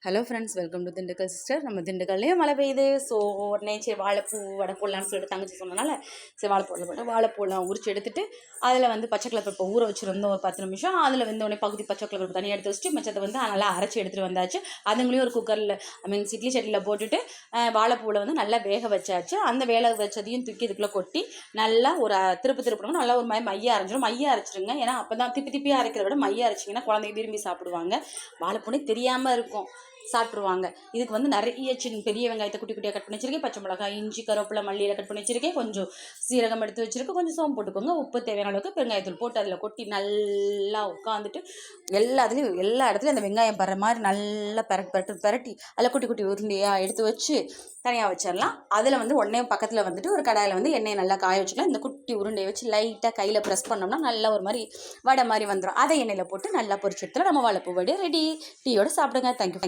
Hello friends, welcome to Dindigul sister. நம்ம திண்டுக்கல்லையும் மழை பெய்யுது. ஸோ உடனே சரி வாழைப்பூ வடை போடலான்னு சொல்லிட்டு தங்கச்சி சொன்னனால சரி வாழைப்பூவில் போட்டு வாழைப்பூலாம் உரிச்சு எடுத்துட்டு அதில் வந்து பச்சை கலர் பருப்பை ஊற வச்சுருந்தோம் ஒரு 10 நிமிஷம். அதில் வந்து உடனே பகுதி பச்சை கலர் பருப்பு தனியாக எடுத்து வச்சுட்டு மிச்சத்தை வந்து நல்லா அரைச்சி எடுத்துகிட்டு வந்தாச்சு. அதுங்களையும் ஒரு குக்கரில் இட்லி சட்டியில் போட்டுட்டு வாழைப்பூவில் வந்து நல்லா வேக வச்சாச்சு. அந்த வேக வச்சதையும் தூக்கி இதுக்குள்ளே கொட்டி நல்லா ஒரு திருப்பணும். நல்லா ஒரு மாதிரி மைய அரைஞ்சிடும். மைய அரைச்சிருங்க, ஏன்னா அப்போ தான் திப்பியாக அரைக்கிறத விட மைய அரைச்சிங்கன்னா குழந்தைங்க விரும்பி சாப்பிடுவாங்க. வாழைப்பூனே தெரியாமல் இருக்கும், சாப்பிட்ருவாங்க. இதுக்கு வந்து நிறைய பெரிய வெங்காயத்தை குட்டி குட்டியாக கட் பண்ணி வச்சிருக்கேன், பச்சை மிளகாய், இஞ்சி, கருவேப்பிலை, மல்லியில் கட் பண்ணி வச்சிருக்கேன், கொஞ்சம் சீரகம் எடுத்து வச்சிருக்கேன், கொஞ்சம் சோம்பு போட்டுக்கோங்க, உப்பு தேவையான அளவுக்கு பெருங்காயத்தூள் போட்டு அதில் கொட்டி நல்லா உட்காந்துட்டு எல்லா இடத்துலையும் அந்த வெங்காயம் படுற மாதிரி நல்லா பெரட்டி அதில் குட்டி குட்டி உருண்டையாக எடுத்து வச்சு தனியாக வச்சிடலாம். அதில் வந்து உடனே பக்கத்தில் வந்துட்டு ஒரு கடாயில் வந்து எண்ணெயை நல்லா காய வச்சுக்கலாம். இந்த குட்டி உருண்டையை வச்சு லைட்டாக கையில் ப்ரெஸ் பண்ணோம்னா நல்லா ஒரு மாதிரி வடை மாதிரி வந்துடும். அதை எண்ணெயில் போட்டு நல்லா பொரிச்சு எடுத்துலாம் நம்ம வாழைப்பூ வடை ரெடி. டீயோடு சாப்பிடுங்க. தேங்க்யூ.